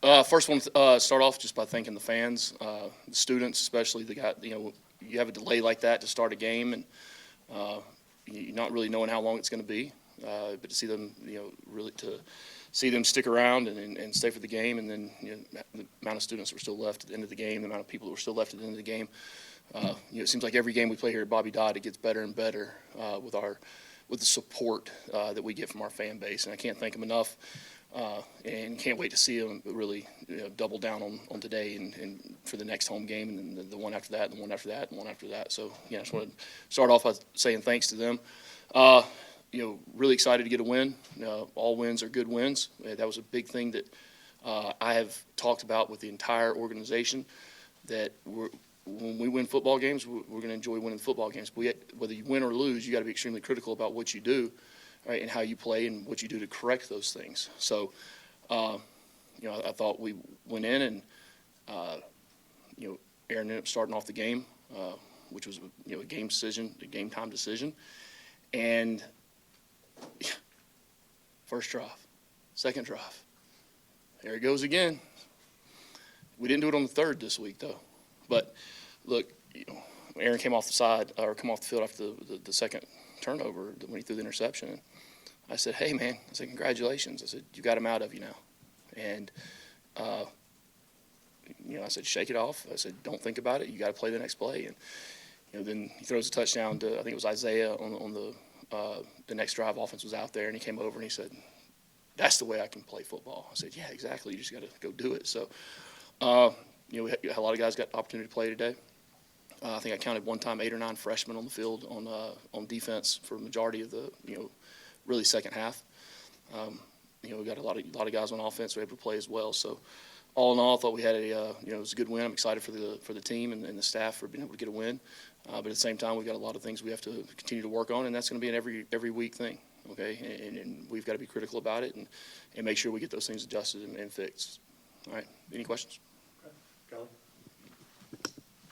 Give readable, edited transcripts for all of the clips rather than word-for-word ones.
First one, start off just by thanking the fans, the students, especially the guy. You have a delay like that to start a game, and you're not really knowing how long it's going to be. But to see them, really to see them stick around and stay for the game, and then the amount of students that were still left at the end of the game, the amount of people that were still left at the end of the game. It seems like every game we play here at Bobby Dodd, it gets better and better with the support that we get from our fan base, and I can't thank them enough. And can't wait to see them really double down on today and for the next home game, and then the one after that, and the one after that, and one after that. So I just want to start off by saying thanks to them. Really excited to get a win. All wins are good wins. That was a big thing that I have talked about with the entire organization, that when we win football games, we're going to enjoy winning football games. Whether you win or lose, you got to be extremely critical about what you do, right, and how you play and what you do to correct those things. So, I thought we went in and, Aaron ended up starting off the game, which was a game decision, a game time decision, and first drive, second drive, there he goes again. We didn't do it on the third this week though, but look, Aaron came off the field after the second turnover when he threw the interception. And I said, "Hey man," I said, "Congratulations." I said, "You got him out of you now," and I said, "Shake it off." I said, "Don't think about it. You got to play the next play." And then he throws a touchdown to, I think it was Isaiah on the next drive. Offense was out there, and he came over and he said, "That's the way I can play football." I said, "Yeah, exactly. You just got to go do it." So, we had a lot of guys got the opportunity to play today. I think I counted one time 8 or 9 freshmen on the field on defense for the majority of the really second half. We got a lot of guys on offense who were able to play as well. So all in all, I thought we had it was a good win. I'm excited for the team and the staff for being able to get a win. But at the same time, we've got a lot of things we have to continue to work on, and that's going to be an every week thing. Okay, and we've got to be critical about it and make sure we get those things adjusted and fixed. All right. Any questions? Kelly?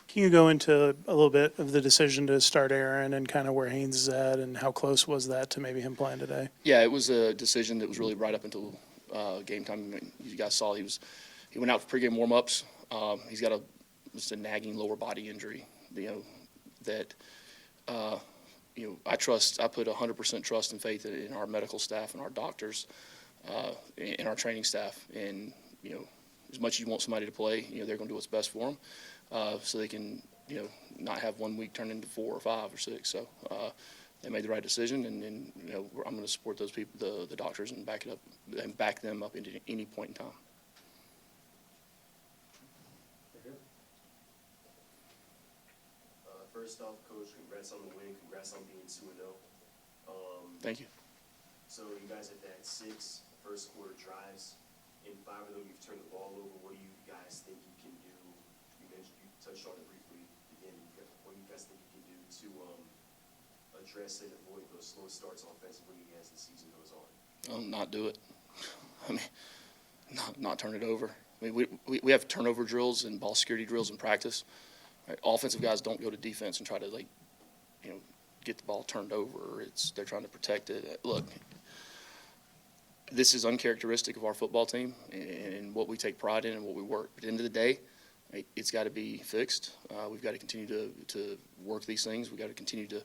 Can you go into a little bit of the decision to start Aaron and kind of where Haynes is at, and how close was that to maybe him playing today? Yeah, it was a decision that was really right up until game time. You guys saw he went out for pregame warm-ups. He's got just a nagging lower body injury. That I trust. I put 100% trust and faith in our medical staff and our doctors, and our training staff. And as much as you want somebody to play, they're going to do what's best for them. So they can, not have 1 week turn into 4 or 5 or 6. So they made the right decision, and I'm going to support those people, the doctors, and back them up at any point in time. First off, Coach, congrats on the win. Congrats on being 2-0. Thank you. So you guys have had 6 first quarter drives. In 5 of them, you've turned the ball over. What do you guys think you can do? You touched on it briefly again. What do you guys think you can do to address and avoid those slow starts offensively as the season goes on? Not do it. I mean, not turn it over. I mean, we have turnover drills and ball security drills in practice. Right? Offensive guys don't go to defense and try to get the ball turned over. They're trying to protect it. Look, this is uncharacteristic of our football team and what we take pride in and what we work. At the end of the day, it's got to be fixed. We've got to continue to work these things. We've got to continue to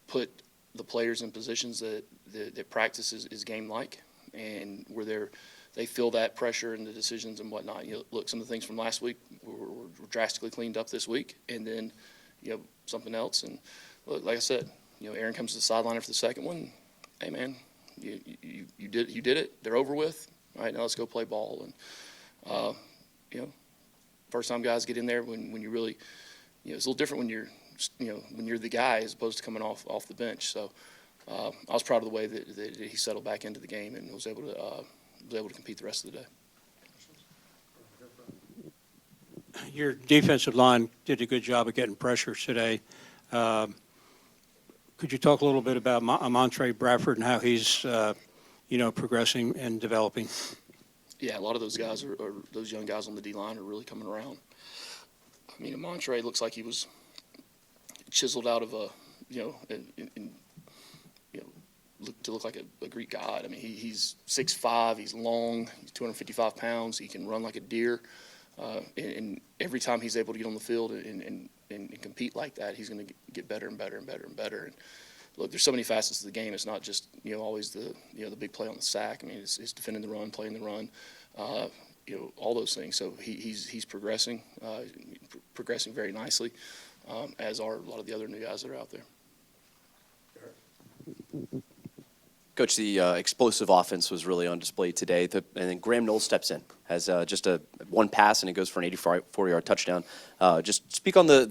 put the players in positions that practice is game-like, and where they feel that pressure and the decisions and whatnot. Look, some of the things from last week were drastically cleaned up this week, and then something else. And look, like I said, Aaron comes to the sideline after the second one. Hey man, you did it. They're over with. All right, now let's go play ball. And first time guys get in there when you really, it's a little different when you're the guy as opposed to coming off the bench. So I was proud of the way that he settled back into the game and was able to compete the rest of the day. Your defensive line did a good job of getting pressure today. Could you talk a little bit about Montre Bradford and how he's, progressing and developing? Yeah, a lot of those guys are those young guys on the D-line are really coming around. I mean, Montre looks like he was chiseled out of a, look like a Greek god. I mean, he's 6'5", he's long, he's 255 pounds, he can run like a deer. And every time he's able to get on the field and compete like that, he's going to get better and better and better and better. And look, there's so many facets of the game. It's not just always the the big play on the sack. I mean, it's defending the run, playing the run, all those things. So he's progressing, progressing very nicely, as are a lot of the other new guys that are out there. Coach, the explosive offense was really on display today. And then Graham Knoll steps in, has just one pass, and it goes for an 84-yard touchdown. Just speak on the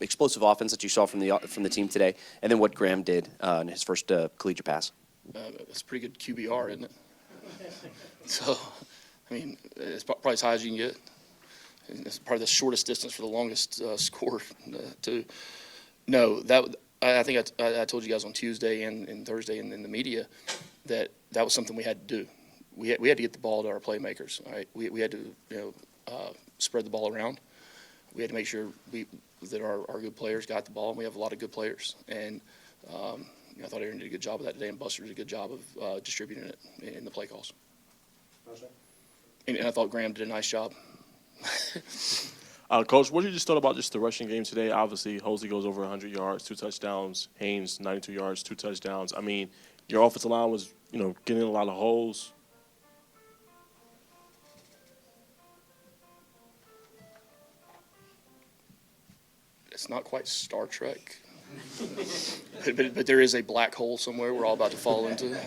explosive offense that you saw from the team today, and then what Graham did in his first collegiate pass. That's a pretty good QBR, isn't it? So, I mean, it's probably as high as you can get. It's probably the shortest distance for the longest score. I think I told you guys on Tuesday and Thursday in the media that was something we had to do. We had to get the ball to our playmakers. All right, we had to spread the ball around. We had to make sure that our good players got the ball, and we have a lot of good players. And I thought Aaron did a good job of that today, and Buster did a good job of distributing it in the play calls. And I thought Graham did a nice job. Coach, what did you just thought about just the rushing game today? Obviously, Hosey goes over 100 yards, 2 touchdowns. Haynes, 92 yards, 2 touchdowns. I mean, your offensive line was, getting in a lot of holes. It's not quite Star Trek, but there is a black hole somewhere we're all about to fall into.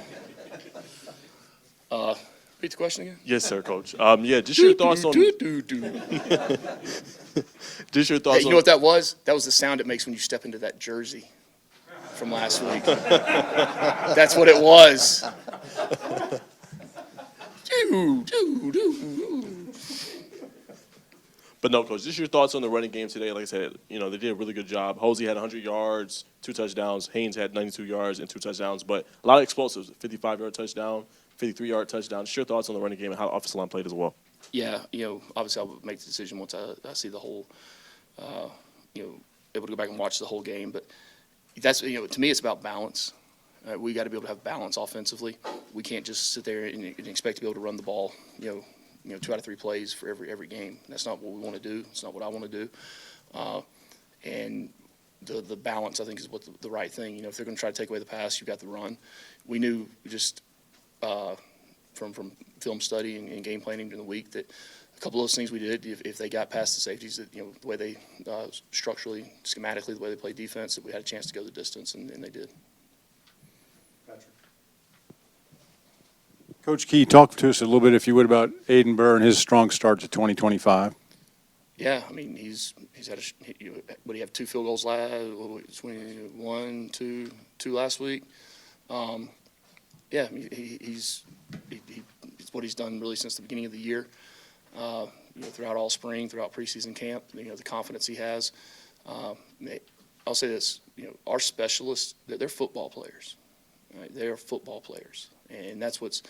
Repeat the question again. Yes, sir, Coach. Just your thoughts on. Just your thoughts Hey, you know what that was? That was the sound it makes when you step into that jersey from last week. That's what it was. But no, Coach, just your thoughts on the running game today. Like I said, they did a really good job. Hosey had 100 yards, 2 touchdowns. Haynes had 92 yards and 2 touchdowns. But a lot of explosives, 55-yard touchdown, 53-yard touchdown. Just your thoughts on the running game and how the offensive line played as well. Yeah, obviously I'll make the decision once I see the whole, able to go back and watch the whole game. But that's, to me, it's about balance. We got to be able to have balance offensively. We can't just sit there and expect to be able to run the ball, 2 out of 3 plays for every game. That's not what we want to do. It's not what I want to do. And the balance, I think, is what the right thing. If they're going to try to take away the pass, you've got the run. We knew just from film study and game planning during the week that a couple of those things we did, if they got past the safeties, that the way they structurally, schematically, the way they played defense, that we had a chance to go the distance, and they did. Coach Key, talk to us a little bit, if you would, about Aiden Burr and his strong start to 2025. Yeah, I mean, he's had what do you have, 2 field goals last, 1, 2 last week. Yeah, I mean, it's what he's done really since the beginning of the year. Throughout all spring, throughout preseason camp, the confidence he has. I'll say this, our specialists, they're football players. Right? They are football players, and that's what's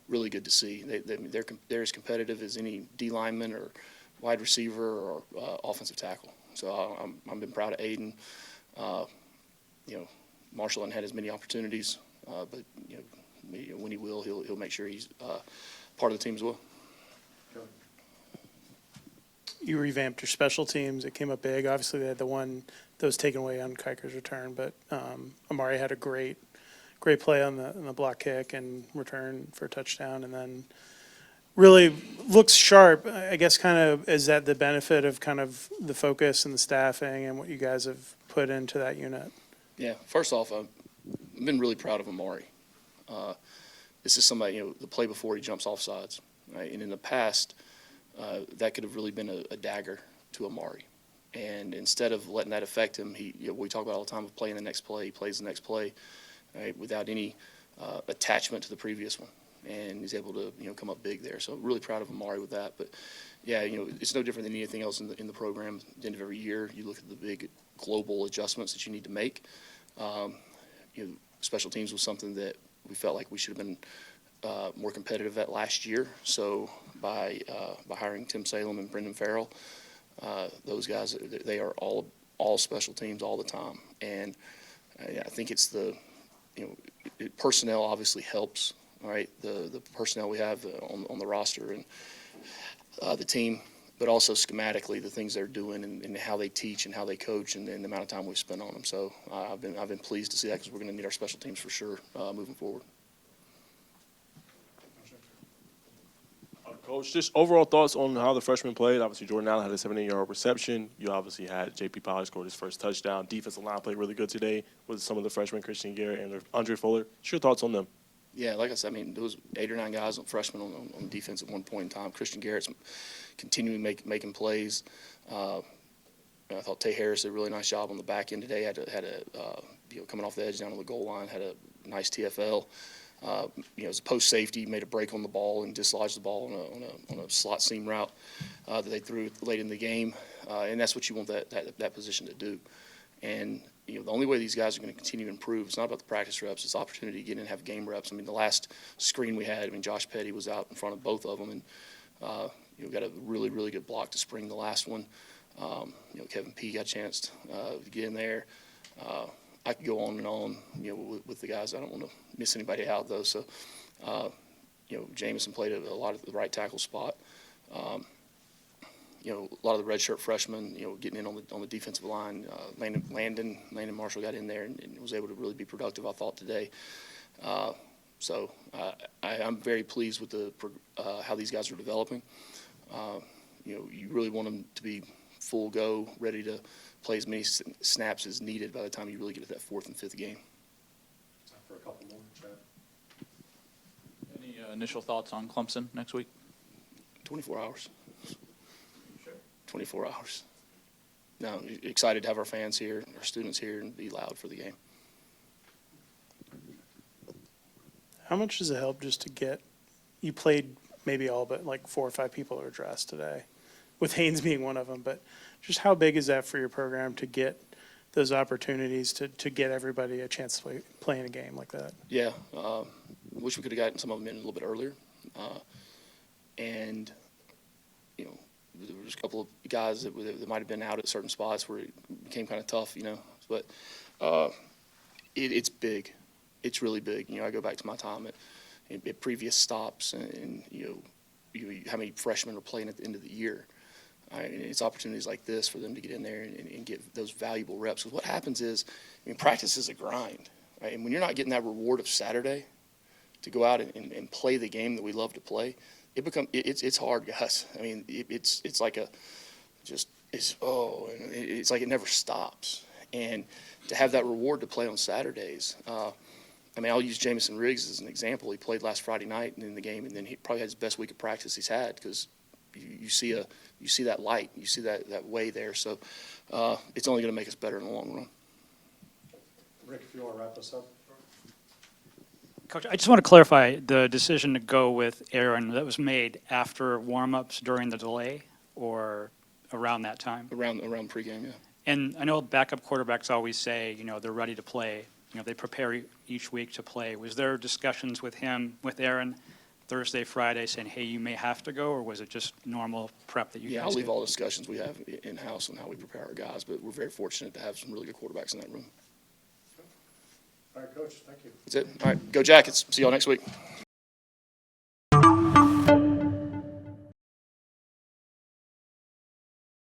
really good to see. They're as competitive as any D lineman or wide receiver or offensive tackle. So I've been proud of Aiden. Marshall hasn't had as many opportunities, but when he will, he'll make sure he's part of the team as well. You revamped your special teams. It came up big. Obviously, they had the one that was taken away on Kiker's return, but Amari had a great play on the block kick and return for a touchdown, and then really looks sharp. I guess kind of is that the benefit of kind of the focus and the staffing and what you guys have put into that unit? Yeah, first off, I've been really proud of Amari. This is somebody, the play before he jumps off sides, right? And in the past, that could have really been a dagger to Amari. And instead of letting that affect him, we talk about all the time of playing the next play. He plays the next play, right, without any attachment to the previous one. And he's able to, come up big there. So really proud of Amari with that. But, yeah, it's no different than anything else in the program. At the end of every year, you look at the big global adjustments that you need to make. Special teams was something that we felt like we should have been more competitive at last year. So by hiring Tim Salem and Brendan Farrell, those guys, they are all special teams all the time. And I think it's personnel obviously helps, all right? The personnel we have on the roster and the team, but also schematically, the things they're doing and how they teach and how they coach and the amount of time we've spent on them. So I've been pleased to see that because we're going to need our special teams for sure moving forward. Coach, just overall thoughts on how the freshmen played. Obviously, Jordan Allen had a 78-yard reception. You obviously had J.P. Pollard scored his first touchdown. Defensive line played really good today with some of the freshmen, Christian Garrett and Andre Fuller. What's your thoughts on them? Yeah, like I said, I mean, there was 8 or 9 guys, freshmen on defense at one point in time. Christian Garrett's continuing making plays. I thought Tay Harris did a really nice job on the back end today. Had a coming off the edge down on the goal line, had a nice TFL. As a post safety, made a break on the ball and dislodged the ball on a slot seam route that they threw late in the game, and that's what you want that position to do. And the only way these guys are going to continue to improve, it's not about the practice reps, it's opportunity to get in and have game reps. I mean, the last screen we had, Josh Petty was out in front of both of them, and got a really, really good block to spring the last one. Kevin P got a chance to get in there. I could go on and on, with the guys. I don't want to miss anybody out, though. So, Jamison played a lot of the right tackle spot. A lot of the redshirt freshmen, getting in on the defensive line. Landon Marshall got in there and was able to really be productive, I thought, today. So I'm very pleased with how these guys are developing. You really want them to be full go, ready to play as many snaps as needed by the time you really get to that 4th and 5th game. Time for a couple more, Chad. Any initial thoughts on Clemson next week? 24 hours. 24 hours. No, excited to have our fans here, our students here, and be loud for the game. How much does it help just to get, you played maybe all but like 4 or 5 people are dressed today, with Haynes being one of them, but just how big is that for your program to get those opportunities to get everybody a chance to play in a game like that? Yeah, wish we could have gotten some of them in a little bit earlier. And, there was a couple of guys that might have been out at certain spots where it became kind of tough, But it's big. It's really big. I go back to my time at previous stops and how many freshmen are playing at the end of the year. And it's opportunities like this for them to get in there and get those valuable reps. Because what happens is, practice is a grind. Right? And when you're not getting that reward of Saturday to go out and play the game that we love to play, it's hard, guys. It's like it's like it never stops. And to have that reward to play on Saturdays, I'll use Jamison Riggs as an example. He played last Friday night in the game, and then he probably had his best week of practice he's had because you see that light, you see that way there. So it's only going to make us better in the long run. Rick, if you want to wrap us up. Coach, I just want to clarify the decision to go with Aaron that was made after warm-ups during the delay or around that time? Around pregame, yeah. And I know backup quarterbacks always say, they're ready to play. They prepare each week to play. Was there discussions with Aaron, Thursday, Friday, saying, hey, you may have to go, or was it just normal prep that you Yeah, guys I'll leave did? all the discussions we have in-house on how we prepare our guys, but we're very fortunate to have some really good quarterbacks in that room. All right, Coach, thank you. That's it. All right, go Jackets. See y'all next week.